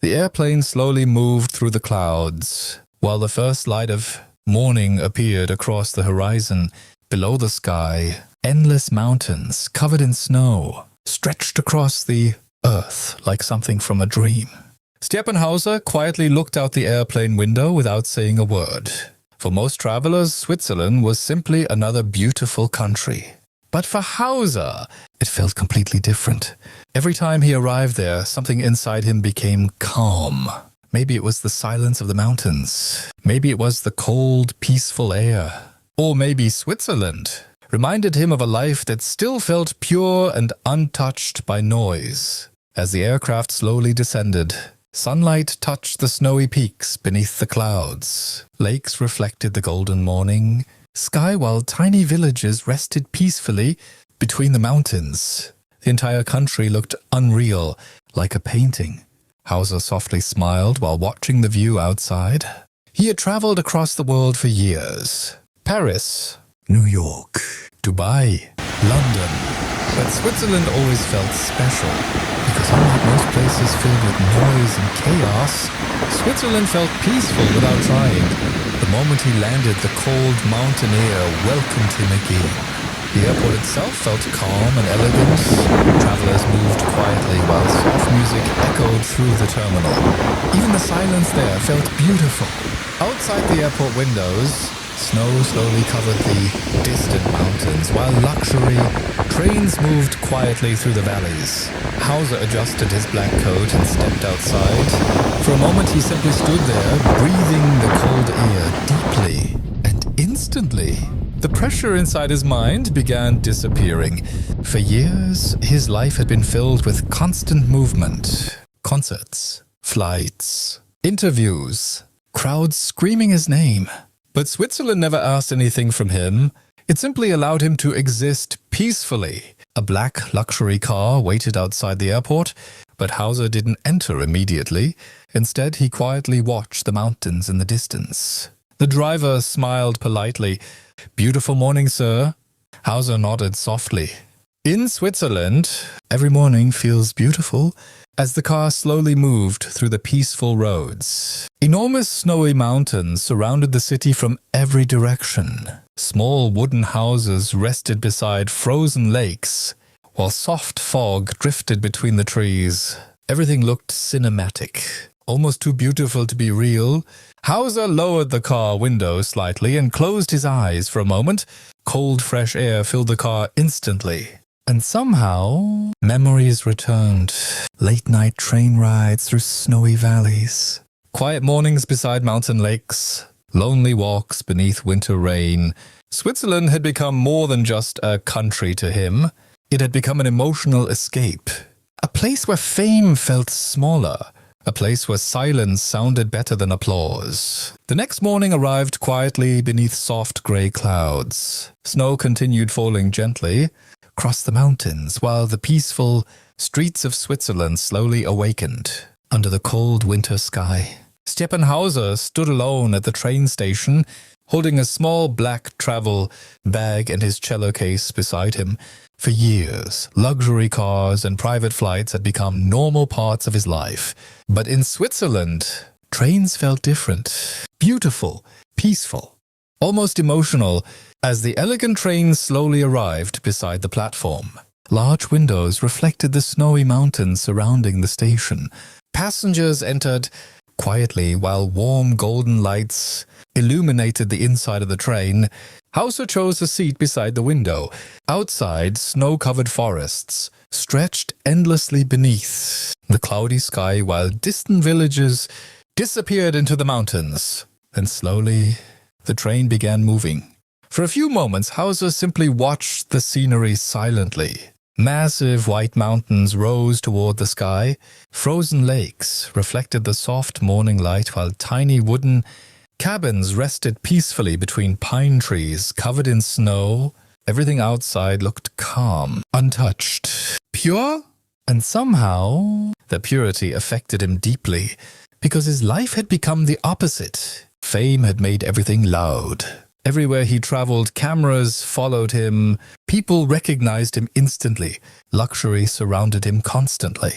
The airplane slowly moved through the clouds, while the first light of morning appeared across the horizon. Below the sky, endless mountains covered in snow stretched across the earth like something from a dream. Stjepan Hauser quietly looked out the airplane window without saying a word. For most travelers, Switzerland was simply another beautiful country. But for Hauser, it felt completely different. Every time he arrived there, something inside him became calm. Maybe it was the silence of the mountains. Maybe it was the cold, peaceful air. Or maybe Switzerland reminded him of a life that still felt pure and untouched by noise. As the aircraft slowly descended, sunlight touched the snowy peaks beneath the clouds. Lakes reflected the golden morning sky while tiny villages rested peacefully between the mountains. The entire country looked unreal, like a painting. Hauser softly smiled while watching the view outside. He had traveled across the world for years. Paris, New York, Dubai, London. But Switzerland always felt special, because unlike most places filled with noise and chaos, Switzerland felt peaceful without trying. The moment he landed, the cold mountain air welcomed him again. The airport itself felt calm and elegant. Travelers moved quietly while soft music echoed through the terminal. Even the silence there felt beautiful. Outside the airport windows, snow slowly covered the distant mountains, while luxury trains moved quietly through the valleys. Hauser adjusted his black coat and stepped outside. For a moment he simply stood there, breathing the cold air deeply. And instantly, the pressure inside his mind began disappearing. For years, his life had been filled with constant movement. Concerts, flights, interviews, crowds screaming his name. But Switzerland never asked anything from him. It simply allowed him to exist peacefully. A black luxury car waited outside the airport, but Hauser didn't enter immediately. Instead, he quietly watched the mountains in the distance. The driver smiled politely. "Beautiful morning, sir." Hauser nodded softly. In Switzerland, every morning feels beautiful as the car slowly moved through the peaceful roads. Enormous snowy mountains surrounded the city from every direction. Small wooden houses rested beside frozen lakes, while soft fog drifted between the trees. Everything looked cinematic, almost too beautiful to be real. Hauser lowered the car window slightly and closed his eyes for a moment. Cold, fresh air filled the car instantly. And somehow, memories returned. Late-night train rides through snowy valleys. Quiet mornings beside mountain lakes. Lonely walks beneath winter rain. Switzerland had become more than just a country to him. It had become an emotional escape. A place where fame felt smaller. A place where silence sounded better than applause. The next morning arrived quietly beneath soft grey clouds. Snow continued falling gently across the mountains, while the peaceful streets of Switzerland slowly awakened under the cold winter sky. Stjepan Hauser stood alone at the train station, holding a small black travel bag and his cello case beside him. For years, luxury cars and private flights had become normal parts of his life. But in Switzerland, trains felt different, beautiful, peaceful, almost emotional, as the elegant train slowly arrived beside the platform. Large windows reflected the snowy mountains surrounding the station. Passengers entered quietly while warm golden lights illuminated the inside of the train. Hauser chose a seat beside the window. Outside, snow-covered forests stretched endlessly beneath the cloudy sky, while distant villages disappeared into the mountains. Then slowly, the train began moving. For a few moments, Hauser simply watched the scenery silently. Massive white mountains rose toward the sky. Frozen lakes reflected the soft morning light, while tiny wooden cabins rested peacefully between pine trees covered in snow. Everything outside looked calm, untouched, pure. And somehow, the purity affected him deeply, because his life had become the opposite. Fame had made everything loud. Everywhere he traveled, cameras followed him. People recognized him instantly. Luxury surrounded him constantly.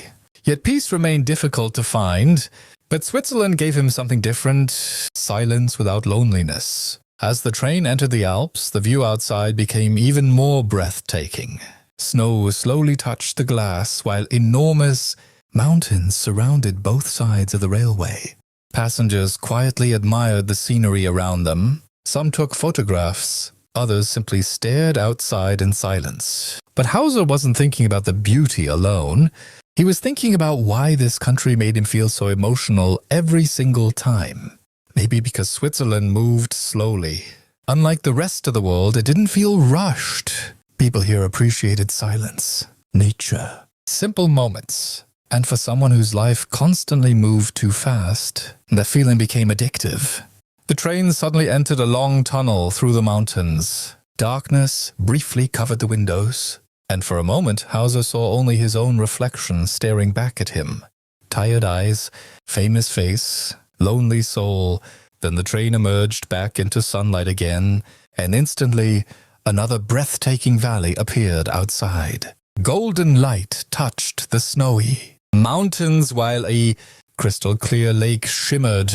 Yet peace remained difficult to find, but Switzerland gave him something different, silence without loneliness. As the train entered the Alps, the view outside became even more breathtaking. Snow slowly touched the glass, while enormous mountains surrounded both sides of the railway. Passengers quietly admired the scenery around them. Some took photographs, others simply stared outside in silence. But Hauser wasn't thinking about the beauty alone. He was thinking about why this country made him feel so emotional every single time. Maybe because Switzerland moved slowly. Unlike the rest of the world, it didn't feel rushed. People here appreciated silence, nature, simple moments. And for someone whose life constantly moved too fast, that feeling became addictive. The train suddenly entered a long tunnel through the mountains. Darkness briefly covered the windows, and for a moment Hauser saw only his own reflection staring back at him. Tired eyes, famous face, lonely soul. Then the train emerged back into sunlight again, and instantly another breathtaking valley appeared outside. Golden light touched the snowy mountains while a crystal-clear lake shimmered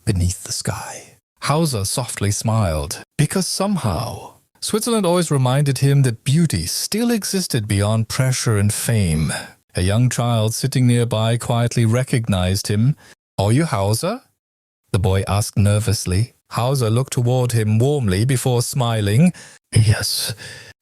beneath the sky. Hauser softly smiled, because somehow Switzerland always reminded him that beauty still existed beyond pressure and fame. A young child sitting nearby quietly recognized him. "Are you Hauser?" the boy asked nervously. Hauser looked toward him warmly before smiling. "Yes."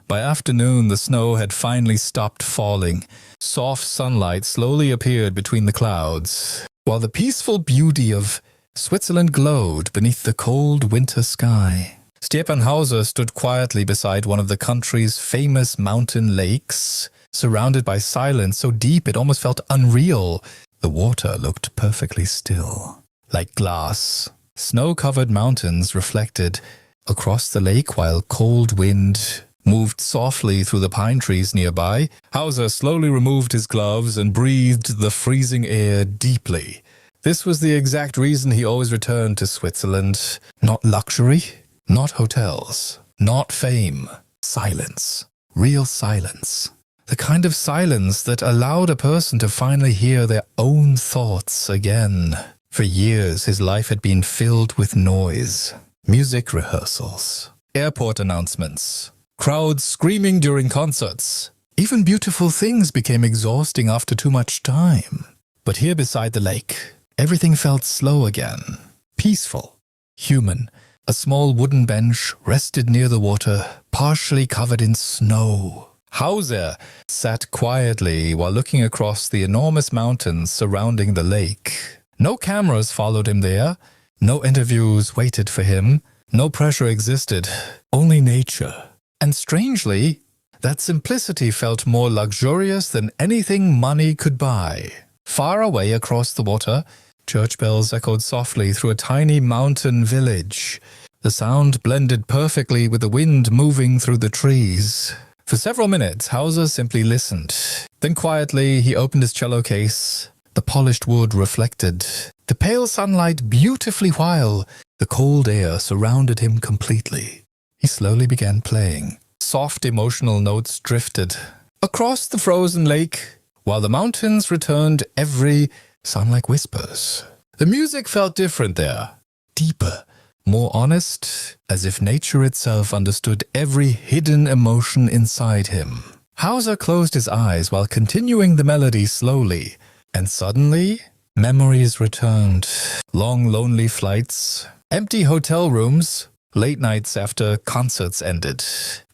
By afternoon, the snow had finally stopped falling. Soft sunlight slowly appeared between the clouds, while the peaceful beauty of Switzerland glowed beneath the cold winter sky. Stjepan Hauser stood quietly beside one of the country's famous mountain lakes, surrounded by silence so deep it almost felt unreal. The water looked perfectly still, like glass. Snow-covered mountains reflected across the lake while cold wind moved softly through the pine trees nearby. Hauser slowly removed his gloves and breathed the freezing air deeply. This was the exact reason he always returned to Switzerland. Not luxury, not hotels, not fame. Silence. Real silence. The kind of silence that allowed a person to finally hear their own thoughts again. For years, his life had been filled with noise. Music rehearsals, airport announcements, crowds screaming during concerts. Even beautiful things became exhausting after too much time. But here beside the lake, everything felt slow again. Peaceful. Human. A small wooden bench rested near the water, partially covered in snow. Hauser sat quietly while looking across the enormous mountains surrounding the lake. No cameras followed him there. No interviews waited for him. No pressure existed. Only nature. And strangely, that simplicity felt more luxurious than anything money could buy. Far away across the water, church bells echoed softly through a tiny mountain village. The sound blended perfectly with the wind moving through the trees. For several minutes, Hauser simply listened. Then quietly, he opened his cello case. The polished wood reflected the pale sunlight beautifully while the cold air surrounded him completely. He slowly began playing. Soft emotional notes drifted across the frozen lake, while the mountains returned every sound like whispers. The music felt different there, deeper, more honest, as if nature itself understood every hidden emotion inside him. Hauser closed his eyes while continuing the melody slowly, and suddenly, memories returned. Long, lonely flights, empty hotel rooms, late nights after concerts ended.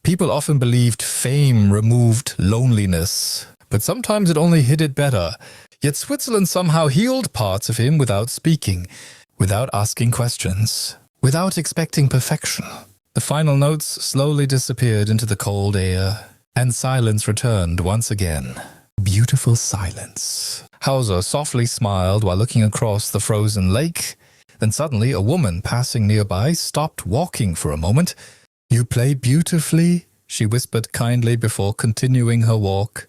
People often believed fame removed loneliness, but sometimes it only hid it better. Yet Switzerland somehow healed parts of him without speaking, without asking questions, without expecting perfection. The final notes slowly disappeared into the cold air, and silence returned once again. Beautiful silence. Hauser softly smiled while looking across the frozen lake. Then suddenly a woman passing nearby stopped walking for a moment. "You play beautifully," she whispered kindly before continuing her walk.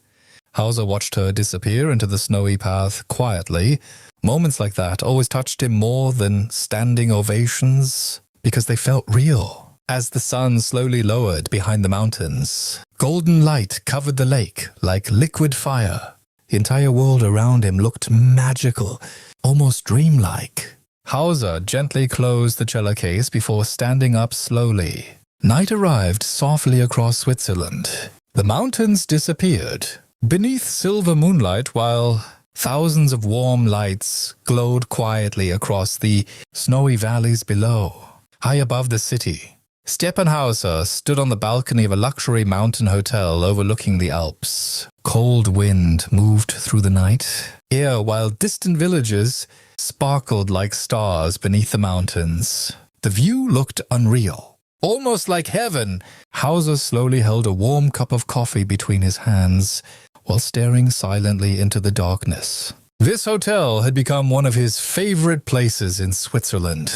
Hauser watched her disappear into the snowy path quietly. Moments like that always touched him more than standing ovations, because they felt real. As the sun slowly lowered behind the mountains, golden light covered the lake like liquid fire. The entire world around him looked magical, almost dreamlike. Hauser gently closed the cello case before standing up slowly. Night arrived softly across Switzerland. The mountains disappeared beneath silver moonlight while thousands of warm lights glowed quietly across the snowy valleys below. High above the city, Stjepan Hauser stood on the balcony of a luxury mountain hotel overlooking the Alps. Cold wind moved through the night air while distant villages sparkled like stars beneath the mountains. The view looked unreal, almost like heaven. Hauser slowly held a warm cup of coffee between his hands while staring silently into the darkness. This hotel had become one of his favorite places in Switzerland,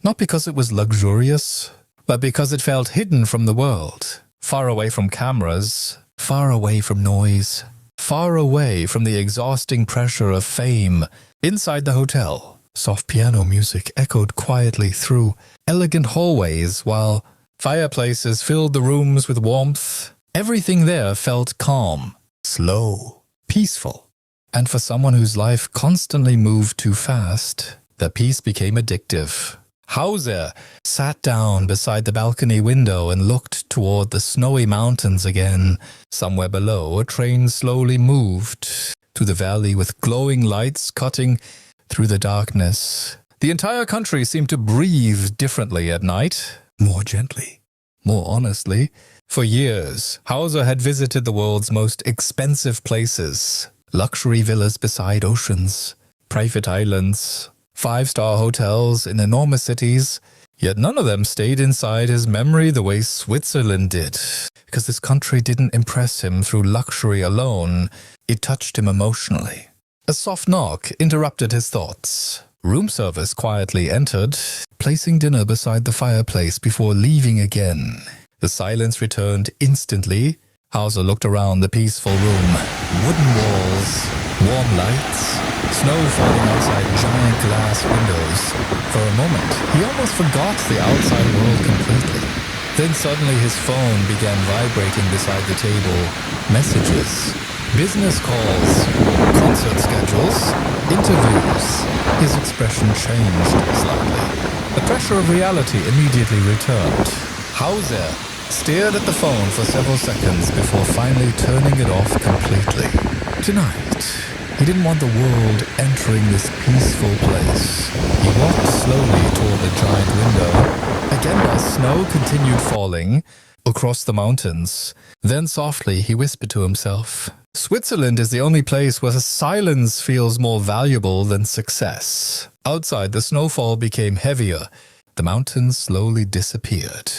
not because it was luxurious, but because it felt hidden from the world, far away from cameras, far away from noise, far away from the exhausting pressure of fame. Inside the hotel, soft piano music echoed quietly through elegant hallways while fireplaces filled the rooms with warmth. Everything there felt calm, slow, peaceful. And for someone whose life constantly moved too fast, the peace became addictive. Hauser sat down beside the balcony window and looked toward the snowy mountains again. Somewhere below, a train slowly moved through the valley with glowing lights cutting through the darkness. The entire country seemed to breathe differently at night, more gently, more honestly. For years, Hauser had visited the world's most expensive places, luxury villas beside oceans, private islands, five-star hotels in enormous cities, yet none of them stayed inside his memory the way Switzerland did. Because this country didn't impress him through luxury alone, it touched him emotionally. A soft knock interrupted his thoughts. Room service quietly entered, placing dinner beside the fireplace before leaving again. The silence returned instantly. Hauser looked around the peaceful room. Wooden walls, warm lights, snow falling outside giant glass windows. For a moment, he almost forgot the outside world completely. Then suddenly his phone began vibrating beside the table. Messages, business calls, concert schedules, interviews. His expression changed slightly. The pressure of reality immediately returned. Hauser stared at the phone for several seconds before finally turning it off completely. Tonight, he didn't want the world entering this peaceful place. He walked slowly toward the giant window. Again, as snow continued falling across the mountains. Then softly, he whispered to himself, Switzerland is the only place where silence feels more valuable than success. Outside, the snowfall became heavier. The mountains slowly disappeared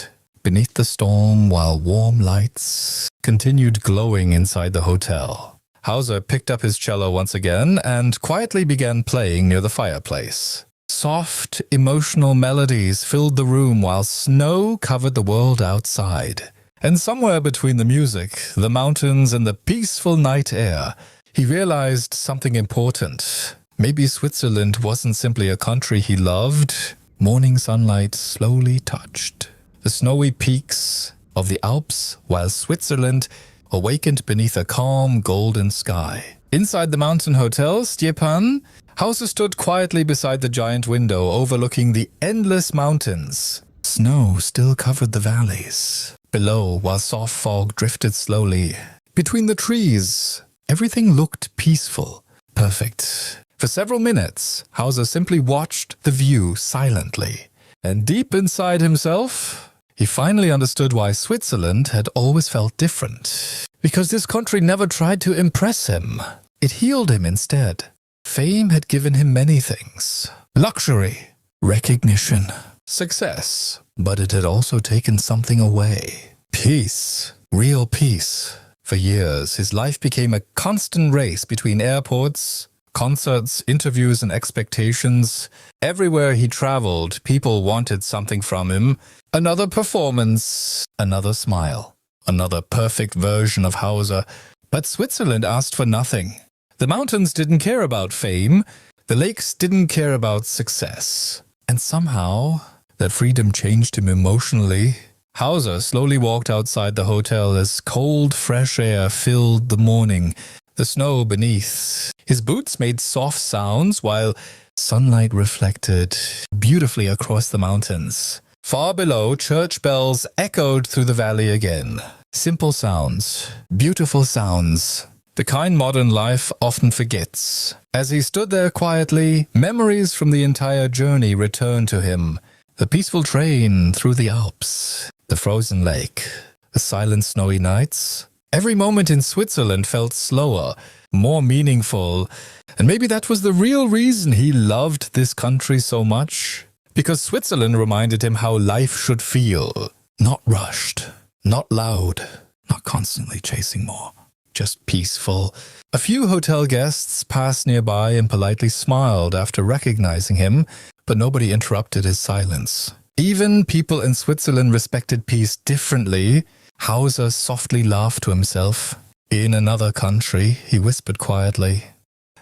beneath the storm while warm lights continued glowing inside the hotel. Hauser picked up his cello once again and quietly began playing near the fireplace. Soft, emotional melodies filled the room while snow covered the world outside. And somewhere between the music, the mountains, and the peaceful night air, he realized something important. Maybe Switzerland wasn't simply a country he loved. Morning sunlight slowly touched the snowy peaks of the Alps, while Switzerland awakened beneath a calm golden sky. Inside the mountain hotel, Stjepan Hauser stood quietly beside the giant window overlooking the endless mountains. Snow still covered the valleys. Below, while soft fog drifted slowly between the trees, everything looked peaceful, perfect. For several minutes, Hauser simply watched the view silently. And deep inside himself, he finally understood why Switzerland had always felt different. Because this country never tried to impress him. It healed him instead. Fame had given him many things. Luxury, recognition, success. But it had also taken something away. Peace, real peace. For years, his life became a constant race between airports, concerts, interviews, and expectations. Everywhere he traveled, people wanted something from him. Another performance, another smile, another perfect version of Hauser. But Switzerland asked for nothing. The mountains didn't care about fame. The lakes didn't care about success. And somehow, that freedom changed him emotionally. Hauser slowly walked outside the hotel as cold, fresh air filled the morning. the snow beneath. His boots made soft sounds while sunlight reflected beautifully across the mountains. Far below, church bells echoed through the valley again. Simple sounds, beautiful sounds. The kind modern life often forgets. As he stood there quietly, memories from the entire journey returned to him. The peaceful train through the Alps, the frozen lake, the silent snowy nights. Every moment in Switzerland felt slower, more meaningful, and maybe that was the real reason he loved this country so much. Because Switzerland reminded him how life should feel. Not rushed, not loud, not constantly chasing more. Just peaceful. A few hotel guests passed nearby and politely smiled after recognizing him, but nobody interrupted his silence. Even people in Switzerland respected peace differently. Hauser softly laughed to himself. In another country, he whispered quietly.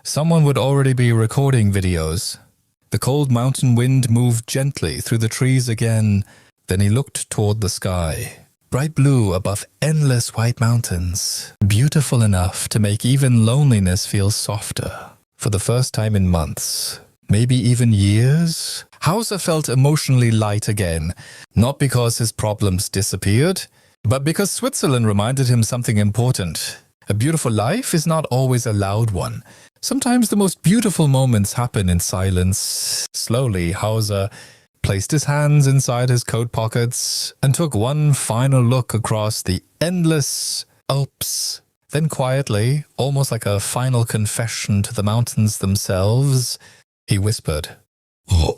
Someone would already be recording videos. The cold mountain wind moved gently through the trees again. Then he looked toward the sky. Bright blue above endless white mountains, beautiful enough to make even loneliness feel softer. For the first time in months, maybe even years, Hauser felt emotionally light again, not because his problems disappeared, but because Switzerland reminded him something important. A beautiful life is not always a loud one. Sometimes the most beautiful moments happen in silence. Slowly, Hauser placed his hands inside his coat pockets and took one final look across the endless Alps. Then quietly, almost like a final confession to the mountains themselves, he whispered, "Oh,